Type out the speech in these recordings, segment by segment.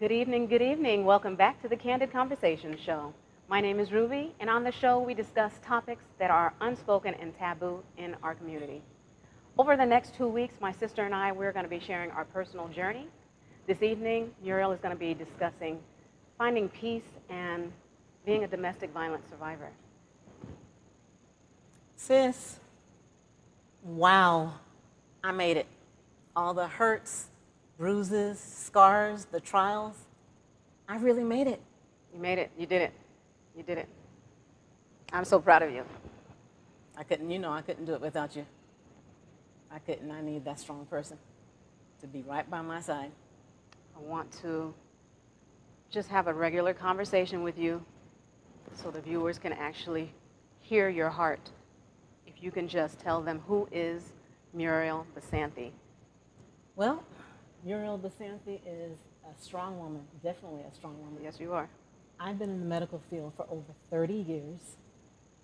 Good evening, good evening. Welcome back to the Candid Conversation Show. My name is Ruby, and on the show we discuss topics that are unspoken and taboo in our community. Over the next 2 weeks, my sister and I, we're going to be sharing our personal journey. This evening, Muriel is going to be discussing finding peace and being a domestic violence survivor. Sis, wow, I made it. All the hurts, bruises, scars, the trials, I really made it. You made it. You did it. You did it. I'm so proud of you. I couldn't do it without you. I couldn't. I need that strong person to be right by my side. I want to just have a regular conversation with you so the viewers can actually hear your heart. If you can just tell them, who is Muriel Bissainthe? Well, Muriel Bissainthe is a strong woman, definitely a strong woman. Yes, you are. I've been in the medical field for over 30 years.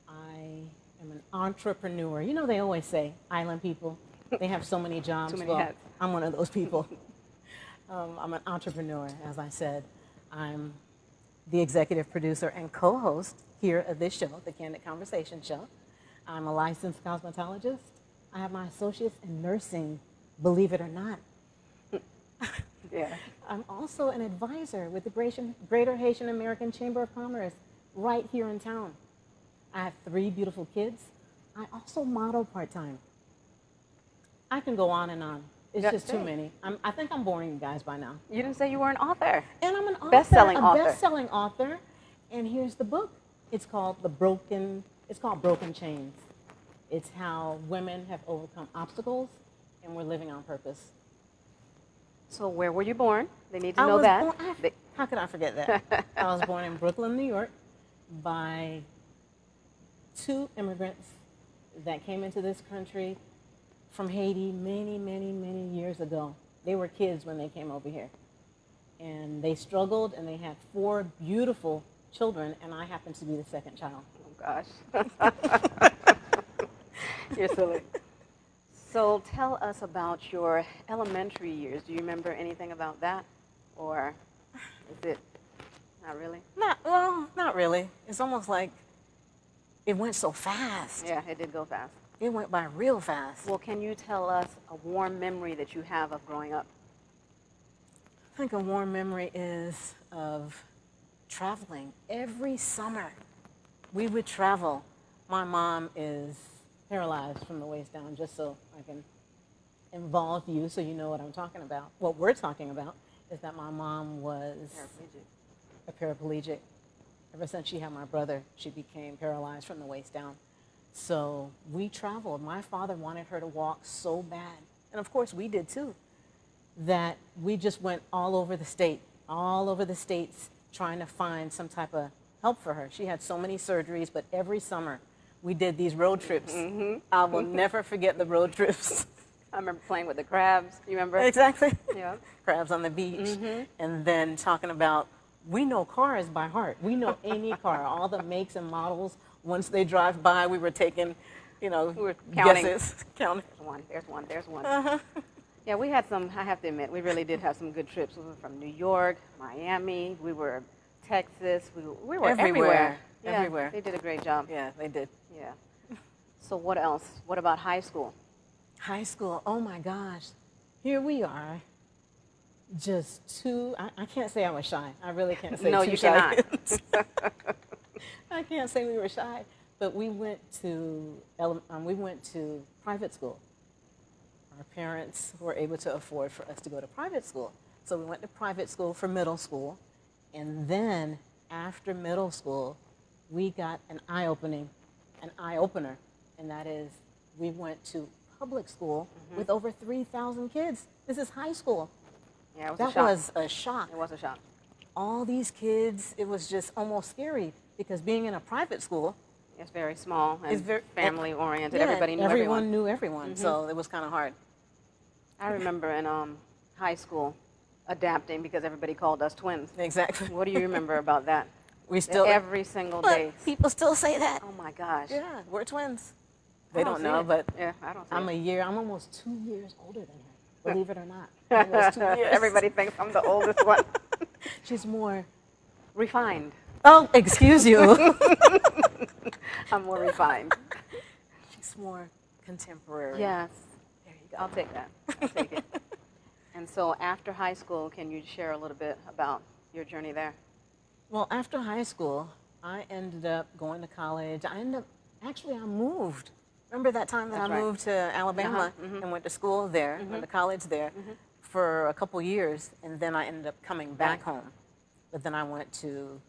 I am an entrepreneur. You know, they always say, island people, they have so many jobs. Too many hats. I'm one of those people. I'm an entrepreneur, as I said. I'm the executive producer and co-host here of this show, the Candid Conversation Show. I'm a licensed cosmetologist. I have my associates in nursing, believe it or not. Yeah. I'm also an advisor with the Greater Haitian American Chamber of Commerce right here in town. I have 3 beautiful kids. I also model part-time. I can go on and on. It's just too many. I think I'm boring you guys by now. You didn't say you were an author. And I'm an author, Best-selling author. Best-selling author. And here's the book. It's called Broken Chains. It's how women have overcome obstacles and we're living on purpose. So where were you born? They need to know that. How could I forget that? I was born in Brooklyn, New York, by 2 immigrants that came into this country from Haiti many, many, many years ago. They were kids when they came over here. And they struggled, and they had 4 beautiful children, and I happened to be the second child. Oh, gosh. You're silly. So tell us about your elementary years. Do you remember anything about that? Or is it not really? Not really. It's almost like it went so fast. Yeah, it did go fast. It went by real fast. Well, can you tell us a warm memory that you have of growing up? I think a warm memory is of traveling. Every summer, we would travel. My mom is paralyzed from the waist down, just so I can involve you so you know what I'm talking about. What we're talking about is that my mom was a paraplegic. Ever since she had my brother, she became paralyzed from the waist down. So we traveled. My father wanted her to walk so bad, and of course we did too, that we just went all over the states trying to find some type of help for her. She had so many surgeries, but every summer we did these road trips. Mm-hmm. I will never forget the road trips. I remember playing with the crabs. You remember? Exactly. Yeah. Crabs on the beach. Mm-hmm. And then talking about, we know cars by heart. We know any car, all the makes and models. Once they drive by, we were taking, we were counting. Guesses. Counting. There's one. Uh-huh. Yeah, we had some, I have to admit, we really did have some good trips. We were from New York, Miami, we were Texas, we were everywhere. Yeah, everywhere. They did a great job. Yeah, they did. Yeah. So what else? What about high school? High school, oh my gosh. Here we are. Just 2, I can't say I was shy. I really can't say no, too you shy. cannot. I can't say we were shy, but we went to private school. Our parents were able to afford for us to go to private school. So we went to private school for middle school, and then after middle school, we got an eye-opener, and that is we went to public school with over 3,000 kids. This is high school. Yeah, it was that was a shock. It was a shock. All these kids, it was just almost scary because being in a private school, it's very small and family-oriented. Yeah, everybody knew everyone knew everyone, so it was kind of hard. I remember in high school adapting because everybody called us twins. Exactly. What do you remember about that? We still every single day. People still say that. Oh my gosh. Yeah, we're twins. They don't know, but yeah, I don't. I'm almost 2 years older than her. Believe it or not. Almost 2 years. Everybody thinks I'm the oldest one. She's more. Refined. Oh, excuse you. I'm more refined. She's more contemporary. Yes. There you go. I'll take that. I'll take it. And so after high school, can you share a little bit about your journey there? Well, after high school, I ended up going to college. Actually, I moved. Remember that time that That's I right. moved to Alabama and went to school there, went to college there for a couple years, and then I ended up coming back home. But then I went to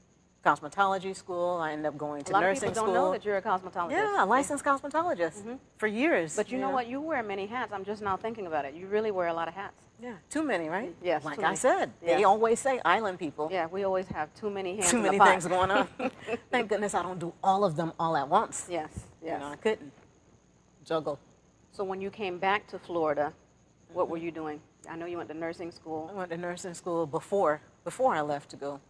cosmetology school. I ended up going to A lot of nursing people school. don't know that you're a cosmetologist. Yeah, a licensed cosmetologist for years. But you know what? You wear many hats. I'm just now thinking about it. You really wear a lot of hats. Yeah, too many, right? Yes, like too I many. said, Yes. they always say island people. Yeah, we always have too many hands Too in many the pot. things going on. Thank goodness I don't do all of them all at once. Yes, yes. You know, I couldn't juggle. So when you came back to Florida, what were you doing? I know you went to nursing school. I went to nursing school before I left to go.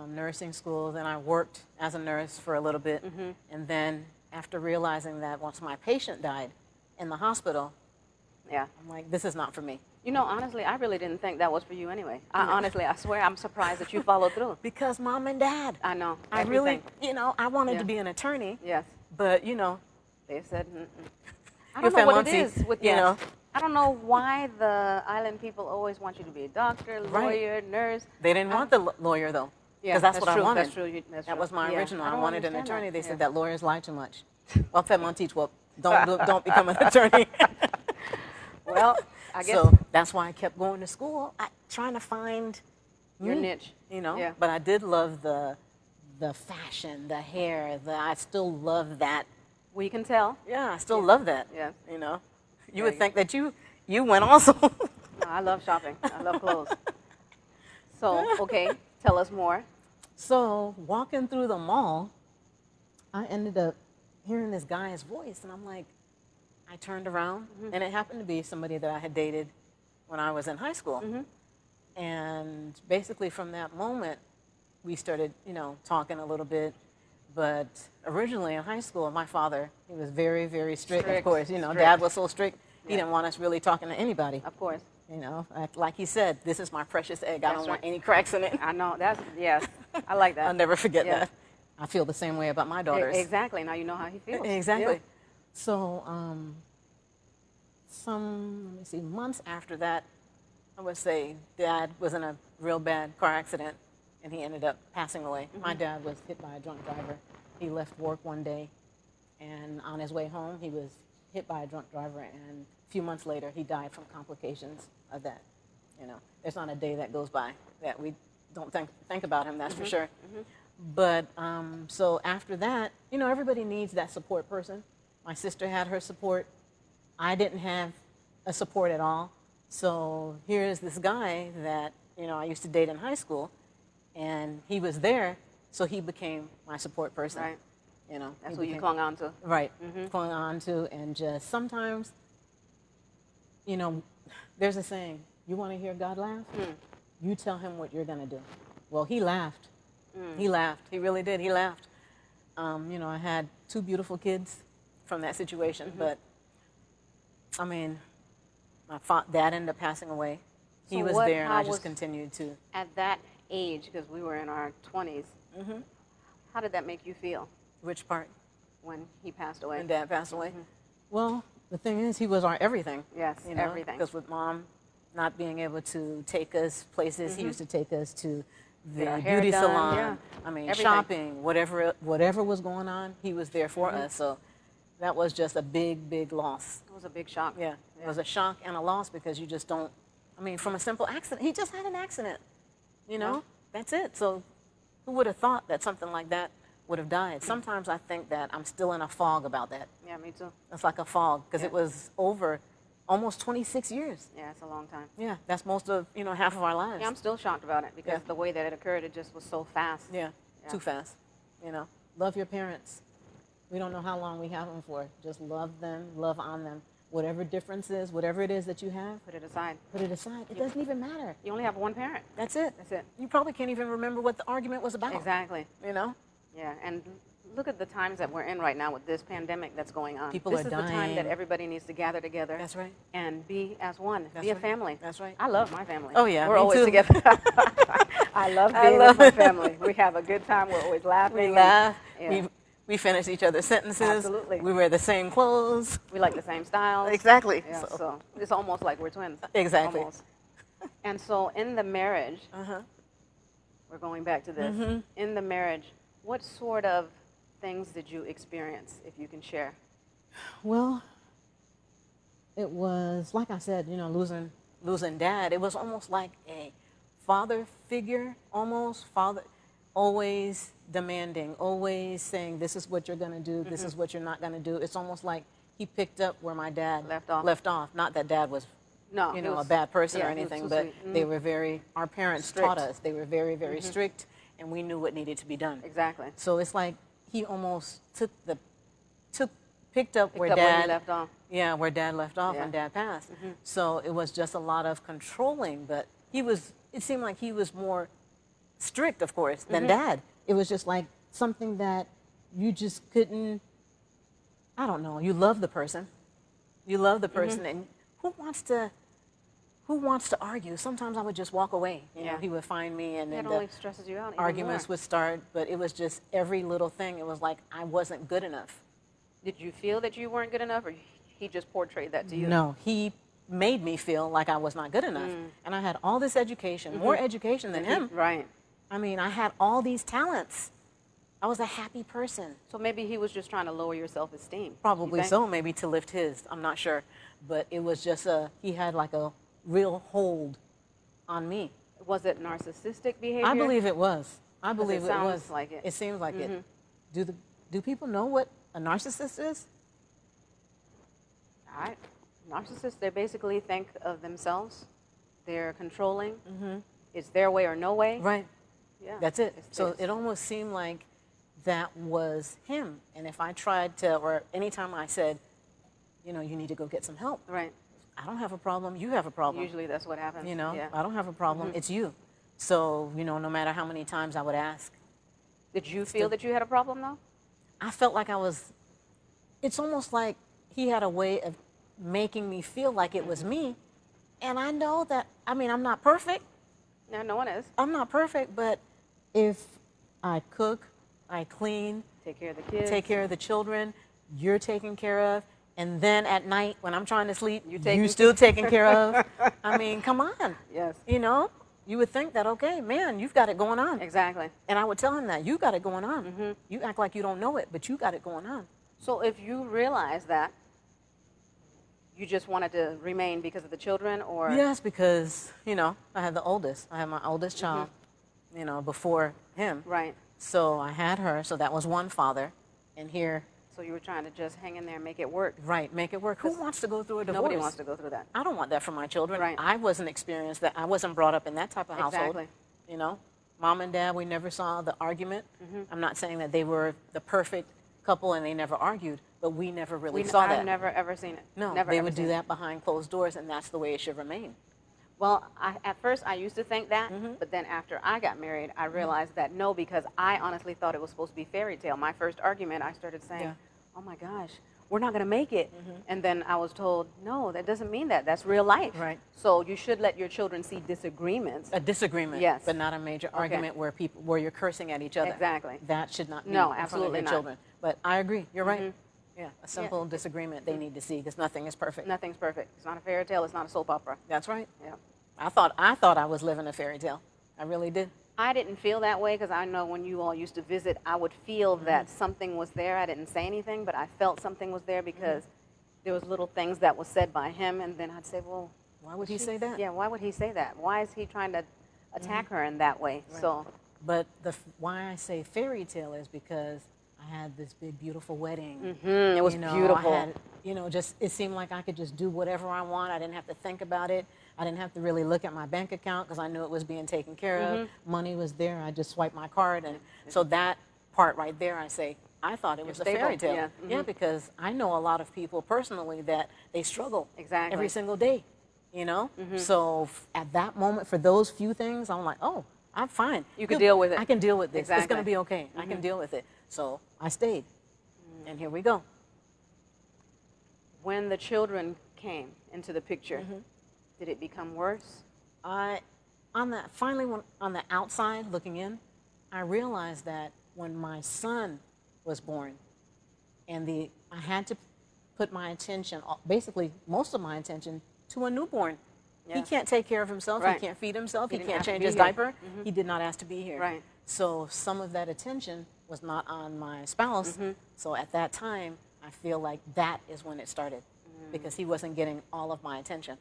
Nursing school, then I worked as a nurse for a little bit, and then after realizing that once my patient died in the hospital, Yeah. I'm like, this is not for me. You know, honestly, I really didn't think that was for you anyway. Honestly, I swear, I'm surprised that you followed through. Because mom and dad. I know. I really, everything. I wanted Yeah. to be an attorney, Yes. but, They said, mm-mm. I Your don't know what it family, is with you know. I don't know why the island people always want you to be a doctor, lawyer, nurse. they didn't want the lawyer, though. Yeah, Because that's what true. I wanted. That's true. That's That true. was my Yeah. original. I don't wanted an understand attorney. that. They Yeah. said that lawyers lie too much. Well, Fed teach, well, don't become an attorney. Well, I guess So that's why I kept going to school, trying to find your me, niche. Yeah. But I did love the fashion, the hair. I still love that. We can tell. Yeah, I still love that. Yeah. You would think that you went also. No, I love shopping. I love clothes. So, okay, tell us more. So walking through the mall, I ended up hearing this guy's voice, and I'm like, I turned around, and it happened to be somebody that I had dated when I was in high school. And basically from that moment, we started, talking a little bit. But originally in high school, my father, he was very, very strict, of course. Strict. Dad was so strict, he Yeah. didn't want us really talking to anybody. Of course. Like he said, this is my precious egg. I That's don't want right. any cracks in it. I know. Yes. I like that. I'll never forget Yeah. that. I feel the same way about my daughters. Exactly. Now you know how he feels. Exactly. Yeah. So, let me see, months after that, I would say Dad was in a real bad car accident, and he ended up passing away. My dad was hit by a drunk driver. He left work one day, and on his way home, he was hit by a drunk driver, and a few months later, he died from complications of that. There's not a day that goes by that we don't think about him, that's for sure. But so after that, everybody needs that support person. My sister had her support. I didn't have a support at all. So here's this guy that, I used to date in high school, and he was there, so he became my support person. Right. That's he who you became- clung on to. Right. Clung on to, and just sometimes, there's a saying, you want to hear God laugh? You tell him what you're going to do. Well, he laughed. He laughed. He really did. He laughed. I had 2 beautiful kids from that situation, but my dad ended up passing away. He So was what- there, and how I just was- continued to. At that age, because we were in our 20s, how did that make you feel Which part? when he passed away? When Dad passed away? Well, the thing is, he was our everything. Yes, everything. Because with Mom not being able to take us places, he used to take us to the Get our hair beauty done, salon. yeah. Everything. Shopping, whatever was going on, he was there for us. So that was just a big, big loss. It was a big shock. Yeah, it was a shock and a loss because you just don't. From a simple accident, he just had an accident. That's it. So who would have thought that something like that would have died? Sometimes I think that I'm still in a fog about that. Yeah, me too. It's like a fog because Yeah. it was over almost 26 years. Yeah, it's a long time. Yeah, that's most of, half of our lives. Yeah, I'm still shocked about it because Yeah. the way that it occurred, it just was so fast. Yeah, Yeah. too fast. Love your parents. We don't know how long we have them for. Just love them, love on them. Whatever difference is, whatever it is that you have, Put it aside. put it aside. It doesn't even matter. You only have one parent. That's it. That's it. You probably can't even remember what the argument was about. Exactly. You know? Yeah, and look at the times that we're in right now with this pandemic that's going on. People this are is the time that dying. everybody needs to gather together. That's right. And be as one. That's be a right. family. That's right. I love my family. Oh, yeah, We're me always too. together. I love being with my family. We have a good time. We're always laughing. We laugh. Yeah. We finish each other's sentences. Absolutely. We wear the same clothes. We like the same styles. Exactly. Yeah, So- so it's almost like we're twins. Exactly. Almost. And so in the marriage, Uh-huh. we're going back to this. Mm-hmm. In the marriage, what sort of things did you experience, if you can share? Well, it was, like I said, you know, losing dad. It was almost like a father figure, almost. Father, always demanding, always saying, this is what you're going to do, this is what you're not going to do. It's almost like he picked up where my dad Left off. Not that dad was, No, you he know, was- a bad person yeah, or he was anything, too but sweet. they were very, our parents Strict. taught us, they were very, very strict, and we knew what needed to be done. Exactly. So it's like he almost picked up where Except dad where he left off. Yeah, where dad left off Yeah. when dad passed. So it was just a lot of controlling, but it seemed like he was more strict, of course, than dad. It was just like something that you just couldn't, I don't know, you love the person. You love the person, and who wants to argue? Sometimes I would just walk away. You know, Yeah. he would find me, and then That the only stresses you out even arguments more. would start, but it was just every little thing. It was like I wasn't good enough. Did you feel that you weren't good enough, or he just portrayed that to you? No, he made me feel like I was not good enough. And I had all this education, more education than him. Right. I mean, I had all these talents. I was a happy person. So maybe he was just trying to lower your self-esteem. Probably you think? so, maybe to lift his. I'm not sure. But it was just he had like a real hold on me. Was it narcissistic behavior? I believe it was. I believe it sounds was. like it. It seems like it. Do people know what a narcissist is? Narcissists, they basically think of themselves. They're controlling. It's their way or no way. Right. Yeah. That's it. It's- So it's- it almost seemed like that was him. And if I tried to, or anytime I said, you know, you need to go get some help, Right. I don't have a problem, you have a problem. Usually that's what happens. You know, Yeah. I don't have a problem, it's you. So, you know, no matter how many times I would ask, Did you feel that you had a problem though? I felt like it's almost like he had a way of making me feel like it was me. And I know that, I mean, I'm not perfect. No, no one is. I'm not perfect, but if I cook, I clean, Take care of the kids. take care of the children, you're taken care of, and then at night when I'm trying to sleep, you're still taken care of. I mean, come on. Yes. You know, you would think that, okay, man, you've got it going on. Exactly. And I would tell him that, you got it going on. You act like you don't know it, but you got it going on. So if you realize that, you just wanted to remain because of the children, or? Yes, because, you know, I had the oldest. I had my oldest child, you know, before him. Right. So I had her, so that was one father. And here, So you were trying to just hang in there and make it work. right, make it work. Who wants to go through a divorce? Nobody wants to go through that. I don't want that for my children. Right. I wasn't experienced that. I wasn't brought up in that type of household. Exactly. You know, mom and dad, we never saw the argument. I'm not saying that they were the perfect couple and they never argued, but we never really saw that. I've never ever seen it. No, never, they ever would do seen it. that behind closed doors, and that's the way it should remain. Well, at first I used to think that, but then after I got married, I realized that no, because I honestly thought it was supposed to be fairy tale. My first argument, I started saying, Yeah. oh my gosh, we're not going to make it. And then I was told, no, that doesn't mean that. That's real life. Right. So you should let your children see disagreements. A disagreement, Yes. but not a major argument where you're cursing at each other. Exactly. That should not be No, in front of absolutely your not. children. But I agree. You're right. Yeah, a simple disagreement they need to see because nothing is perfect. Nothing's perfect. It's not a fairy tale. It's not a soap opera. That's right. Yeah. I thought I was living a fairy tale. I really did. I didn't feel that way because I know when you all used to visit, I would feel that something was there. I didn't say anything, but I felt something was there because there was little things that was said by him, and then I'd say, well, Why would he say that? yeah, why would he say that? Why is he trying to attack her in that way? Right. So, But why I say fairy tale is because I had this big, beautiful wedding. it was You know, beautiful. I had, you know, just it seemed like I could just do whatever I want. I didn't have to think about it. I didn't have to really look at my bank account because I knew it was being taken care of. Money was there. I just swiped my card, and so that part right there, I say, I thought it was a stable, fairy tale. yeah. Yeah, because I know a lot of people personally that they struggle Exactly. every single day. You know, so at that moment, for those few things, I'm like, oh, I'm fine. You could deal with it. I can deal with this. Exactly. It's going to be okay. I can deal with it. So I stayed. And here we go. When the children came into the picture, did it become worse? Finally, on the outside looking in, I realized that when my son was born, and I had to put my attention, basically most of my attention, to a newborn. Yeah. He can't take care of himself. Right. He can't feed himself. He can't change his diaper. He did not ask to be here. Right. So some of that attention was not on my spouse. So at that time, I feel like that is when it started, because he wasn't getting all of my attention.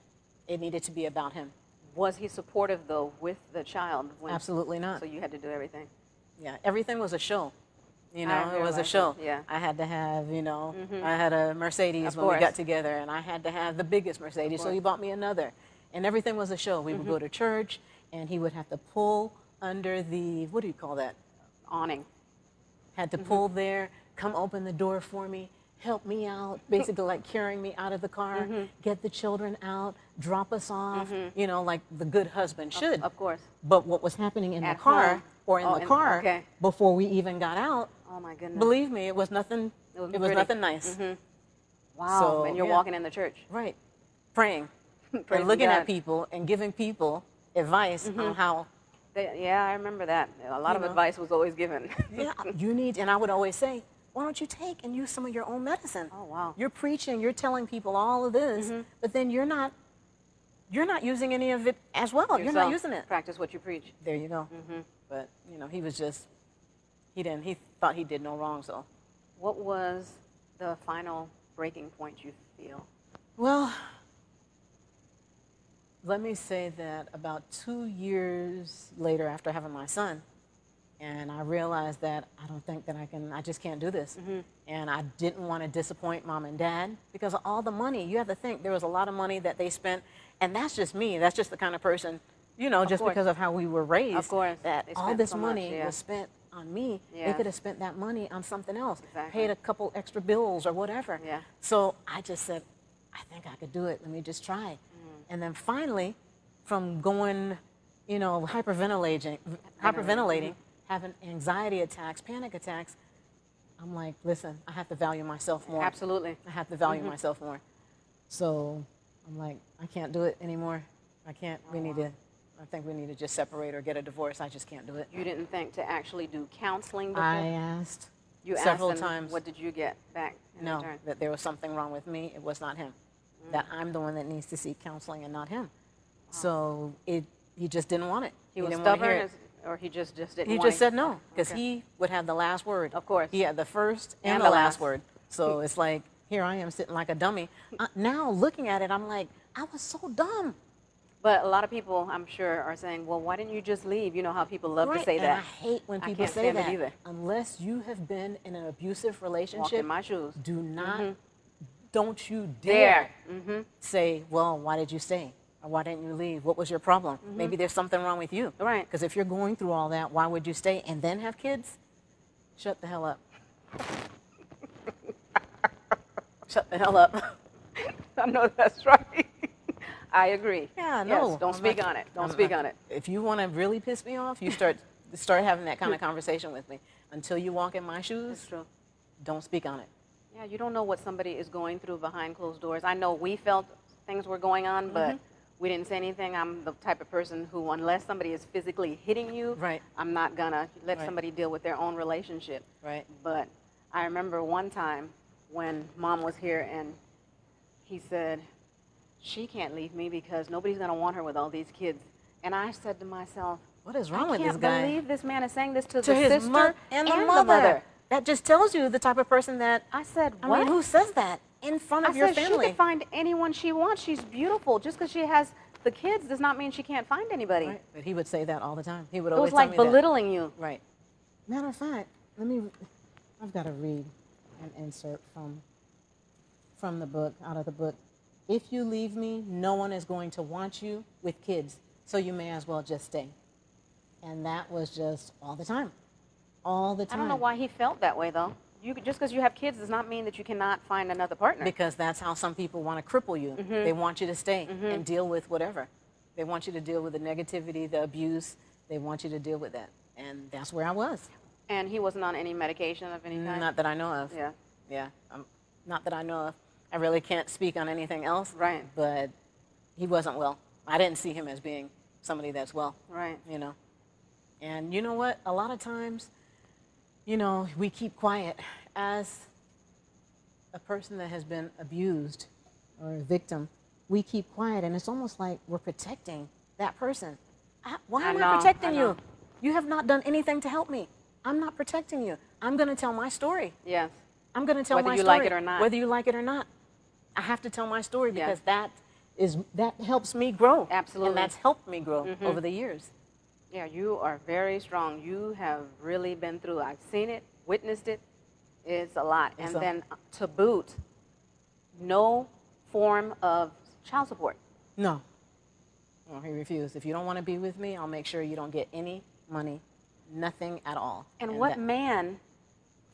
It needed to be about him. Was he supportive, though, with the child? Absolutely not. So you had to do everything? Yeah, everything was a show. You know, it was a show. Yeah. I had to have, I had a Mercedes when we got together, and I had to have the biggest Mercedes, so he bought me another. And everything was a show. We would go to church, and he would have to pull under the, what do you call that? Awning. Had to pull there, come open the door for me, help me out, basically like carrying me out of the car, get the children out, drop us off, like the good husband should. Of course. But what was happening in At the car, home. or in the car, before we even got out, oh my goodness, believe me, it was nothing. It was nothing nice. Wow. So, and you're walking in the church. Right. Praying. And looking at people and giving people advice on how. Yeah, I remember that. A lot of advice was always given. Yeah, you need, and I would always say, why don't you take and use some of your own medicine? Oh, wow. You're preaching, you're telling people all of this, but then you're not using any of it as well. Yourself. You're not using it. Practice what you preach. There you go. But, he was just, he thought he did no wrong, so. What was the final breaking point, you feel? Well, let me say that about 2 years later after having my son, and I realized that I don't think that I just can't do this. And I didn't want to disappoint mom and dad because of all the money. You have to think there was a lot of money that they spent, and that's just me. That's just the kind of person, just because of how we were raised. Of course. That all this money was spent on me. Yeah. They could have spent that money on something else, Exactly. paid a couple extra bills or whatever. Yeah. So I just said, I think I could do it. Let me just try. And then finally, from going, hyperventilating, having anxiety attacks, panic attacks, I'm like, listen, I have to value myself more. Absolutely. I have to value myself more. So I'm like, I can't do it anymore. I can't. I think we need to just separate or get a divorce. I just can't do it. You didn't think to actually do counseling before? I asked asked, several and times. What did you get back in No, return? that there was something wrong with me. It was not him. That I'm the one that needs to seek counseling and not him. So he just didn't want it. He was didn't want to hear stubborn, it. or he just didn't He want just it? said no, because Okay. he would have the last word. Of course. He had the first and And the the last last. word. So it's like, here I am sitting like a dummy. Now looking at it, I'm like, I was so dumb. But a lot of people, I'm sure, are saying, well, why didn't you just leave? You know how people love to say And that. I hate when I people can't say stand it that. either. Unless you have been in an abusive Walk relationship, in my shoes. do not, don't you dare say, well, why did you stay? Or why didn't you leave? What was your problem? Maybe there's something wrong with you. Right. Because if you're going through all that, why would you stay and then have kids? Shut the hell up. Shut the hell up. I know that's right. I agree. Yeah, no. Yes, don't speak on it. Don't I'm speak not- on it. If you want to really piss me off, you start having that kind of conversation with me. Until you walk in my shoes, It's true. don't speak on it. Yeah, you don't know what somebody is going through behind closed doors. I know we felt things were going on, but we didn't say anything. I'm the type of person who, unless somebody is physically hitting you, Right. I'm not gonna let Right. somebody deal with their own relationship. Right. But I remember one time when Mom was here and he said, she can't leave me because nobody's gonna want her with all these kids. And I said to myself, What is wrong with I this can't guy? believe this man is saying this to To the his sister and the mother. That just tells you the type of person that, I said, I what? mean, who says that in front of I your said, family? she can find anyone she wants. She's beautiful. Just because she has the kids does not mean she can't find anybody. Right. But he would say that all the time. He would It always was like tell me belittling you. that. Right. Matter of fact, I've got to read an insert from the book, out of the book. If you leave me, no one is going to want you with kids, so you may as well just stay. And that was just all the time. All the time. I don't know why he felt that way, though. Just because you have kids does not mean that you cannot find another partner. Because that's how some people want to cripple you. They want you to stay and deal with whatever. They want you to deal with the negativity, the abuse. They want you to deal with that. And that's where I was. And he wasn't on any medication of any kind? Not that I know of. Yeah. Yeah. Not that I know of. I really can't speak on anything else. Right. But he wasn't well. I didn't see him as being somebody that's well. Right. You know. And you know what? A lot of times, you know, we keep quiet. As a person that has been abused or a victim, we keep quiet, and it's almost like we're protecting that person. Why am I protecting you? You have not done anything to help me. I'm not protecting you. I'm going to tell my story. Yes. I'm going to tell my story. Whether you like it or not. Whether you like it or not. I have to tell my story because Yeah. that helps me grow. Absolutely. And that's helped me grow over the years. Yeah, you are very strong. You have really been through. I've seen it, witnessed it. It's a lot. And then to boot, no form of child support. No. No, he refused. If you don't want to be with me, I'll make sure you don't get any money, nothing at all. And what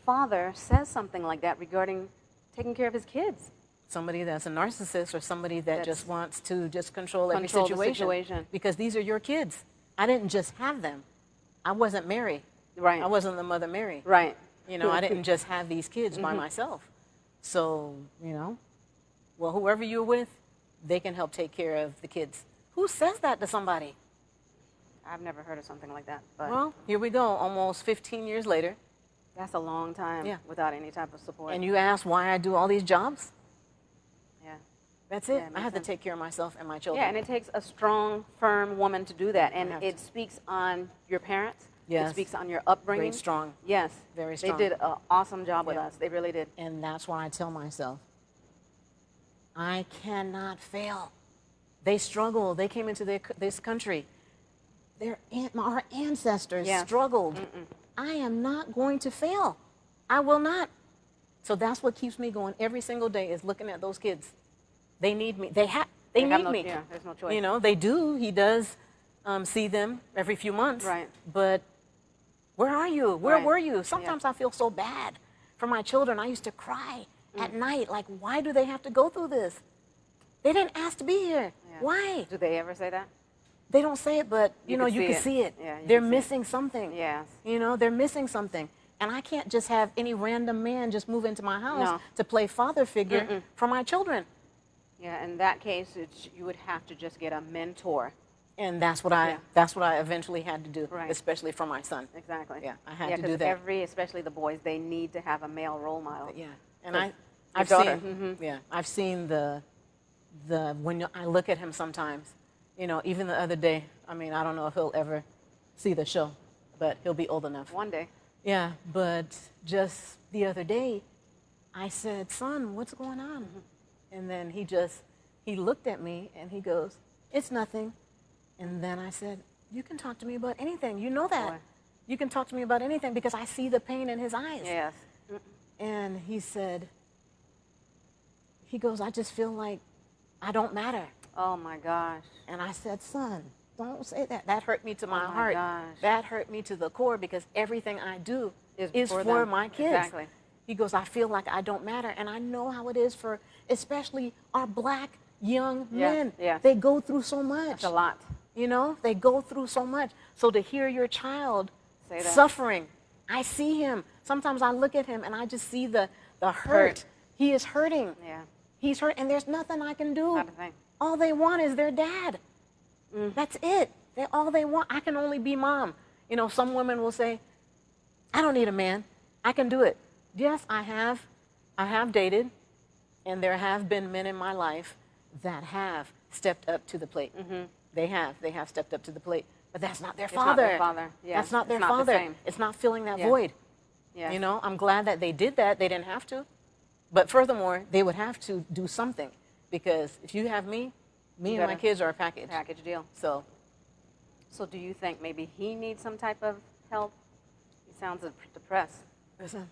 father says something like that regarding taking care of his kids? Somebody that's a narcissist or somebody that just wants to just control every the situation. situation. Because these are your kids. I didn't just have them. I wasn't Mary. Right. I wasn't the Mother Mary. Right. You know, I didn't just have these kids by myself. So, you know, well, whoever you're with, they can help take care of the kids. Who says that to somebody? I've never heard of something like that. But Well, here we go, almost 15 years later. that's a long time without any type of support. And you ask why I do all these jobs? Yeah. That's it. Yeah, it I have makes to take care of myself and my children. Yeah, and it takes a strong, firm woman to do that. And it speaks on your parents. Yes. It speaks on your upbringing. Very strong. Yes. Very strong. They did an awesome job with us. They really did. And that's why I tell myself, I cannot fail. They struggled. They came into this country. Our ancestors struggled. I am not going to fail. I will not. So that's what keeps me going every single day is looking at those kids. They need me. They need me. Yeah, there's no choice. You know, they do. He does see them every few months. Right. But where are you? Where were you? Sometimes I feel so bad for my children. I used to cry at night, like, why do they have to go through this? They didn't ask to be here. Yeah. Why? Do they ever say that? They don't say it, but you can see it. Yeah, they're missing something. Yes. You know, they're missing something. And I can't just have any random man just move into my house to play father figure for my children. Yeah, in that case, you would have to just get a mentor. And that's what I eventually had to do, especially for my son. Exactly. Yeah, I had to do that. Especially the boys, they need to have a male role model. Yeah, and I've seen the when I look at him sometimes, you know, even the other day. I mean, I don't know if he'll ever see the show, but he'll be old enough. One day. Yeah, but just the other day, I said, "Son, what's going on?" And then he looked at me and he goes, "It's nothing." And then I said, "You can talk to me about anything. You know that. Boy. You can talk to me about anything because I see the pain in his eyes." Yes. And he goes, "I just feel like I don't matter." Oh my gosh. And I said, "Son, don't say that." That hurt me to my Oh my heart. gosh. That hurt me to the core because everything I do is for them. my kids. Exactly. He goes, "I feel like I don't matter." And I know how it is for especially our black young men. yes. They go through so much. It's a lot. You know, they go through so much. So to hear your child Say that. suffering, I see him. Sometimes I look at him and I just see the hurt. He is hurting. Yeah. He's hurt, and there's nothing I can do. Not a thing. All they want is their dad. That's it. All they want. I can only be mom. You know, some women will say, "I don't need a man. I can do it." Yes, I have. I have dated, and there have been men in my life that have stepped up to the plate. They have stepped up to the plate, but that's not their It's father. not their father. Yes. That's not their It's not the father. same. It's not filling that Yeah. void. Yes. You know, I'm glad that they did that. They didn't have to. But furthermore, they would have to do something because if you have me and my kids are a package. Package deal. So So do you think maybe he needs some type of help? He sounds depressed. listen,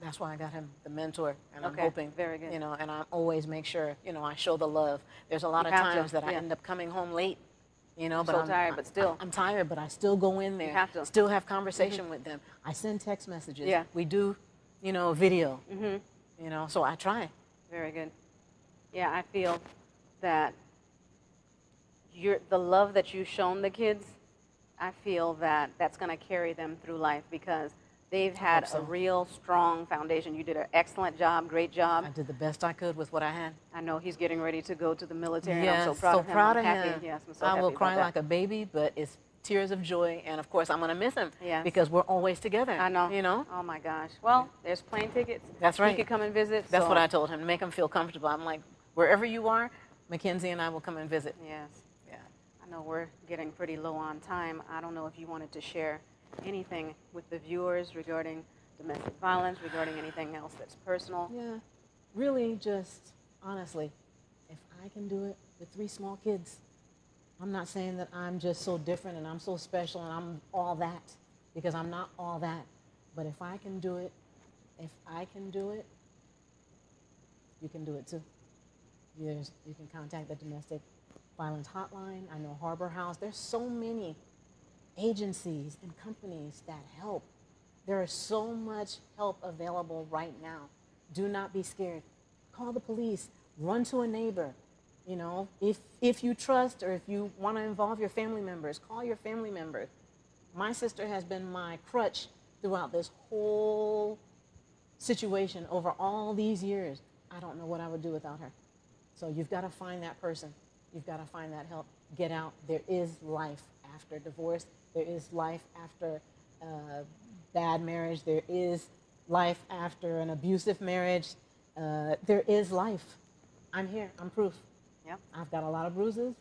that's why I got him the mentor, and Okay, I'm hoping, very good. you know, and I always make sure, you know, I show the love. There's a lot You of have to, times that I yeah. end up coming home late, you know, but So tired, but still. I'm tired, but I still go in there. have to. Still have conversation with them. I send text messages. Yeah. We do, you know, video. You know, so I try. Very good. Yeah, I feel that the love that you've shown the kids I feel that that's going to carry them through life because they've had a real strong foundation. You did an excellent job, great job. I did the best I could with what I had. I know he's getting ready to go to the military, Yes, and I'm so proud of him. Proud I'm of happy. him. Yes, I'm so I happy will about cry that. like a baby, but it's tears of joy, and of course I'm going to miss him. Yes. Because we're always together. I know. You know? Oh my gosh. Well, there's plane tickets. That's right. He could come and visit. That's so. what I told him, to make him feel comfortable. I'm like, wherever you are, Mackenzie and I will come and visit. Yes. Yeah. I know we're getting pretty low on time. I don't know if you wanted to share anything with the viewers regarding domestic violence, regarding anything else that's personal. Yeah. Really, just honestly, if I can do it with 3 small kids, I'm not saying that I'm just so different and I'm so special and I'm all that, because I'm not all that. But if I can do it, you can do it too. You can contact the domestic violence hotline. I know Harbor House. There's so many agencies and companies that help. There is so much help available right now. Do not be scared. Call the police. Run to a neighbor. You know, if you trust or if you want to involve your family members, call your family members. My sister has been my crutch throughout this whole situation over all these years. I don't know what I would do without her. So you've got to find that person. You've got to find that help. Get out. There is life after divorce. There is life after bad marriage. There is life after an abusive marriage. There is life. I'm here. I'm proof. Yep. I've got a lot of bruises,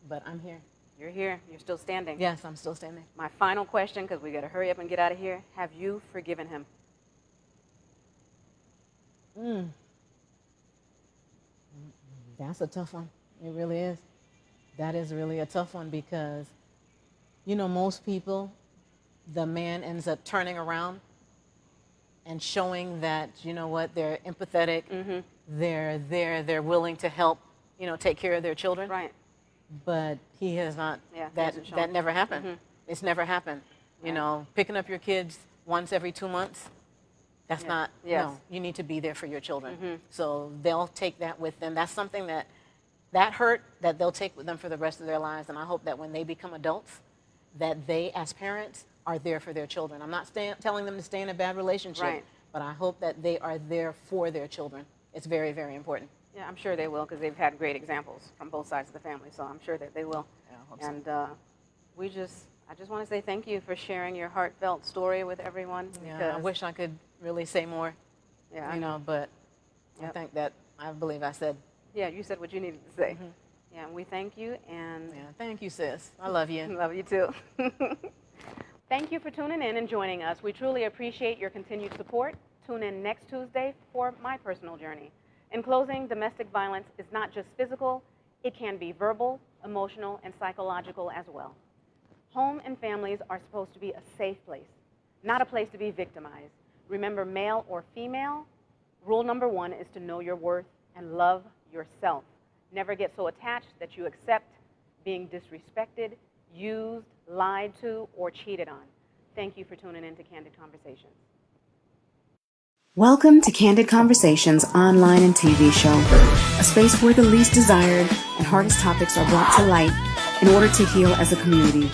but I'm here. You're here. You're still standing. Yes, I'm still standing. My final question, because we got to hurry up and get out of here. Have you forgiven him? That's a tough one. It really is. That is really a tough one because, you know, most people, the man ends up turning around and showing that, you know what, they're empathetic, they're willing to help, you know, take care of their children. Right. But he has not. Yeah, that never happened. It's never happened. You know, picking up your kids once every 2 months, that's not, no, you need to be there for your children. So they'll take that with them. That's something that hurt, that they'll take with them for the rest of their lives. And I hope that when they become adults, that they, as parents, are there for their children. I'm not telling them to stay in a bad relationship, but I hope that they are there for their children. It's very, very important. Yeah, I'm sure they will, because they've had great examples from both sides of the family, so I'm sure that they will. Yeah, I hope and so. I just want to say thank you for sharing your heartfelt story with everyone. Yeah, I wish I could really say more, yeah, you know, but I think that, I believe I said. Yeah, you said what you needed to say. Yeah, and we thank you. And yeah, thank you, sis. I love you. Love you too. Thank you for tuning in and joining us. We truly appreciate your continued support. Tune in next Tuesday for my personal journey. In closing, domestic violence is not just physical, it can be verbal, emotional, and psychological as well. Home and families are supposed to be a safe place, not a place to be victimized. Remember, male or female, rule number 1 is to know your worth and love yourself. Never get so attached that you accept being disrespected, used, lied to, or cheated on. Thank you for tuning in to Candid Conversations. Welcome to Candid Conversations online and TV show, a space where the least desired and hardest topics are brought to light in order to heal as a community.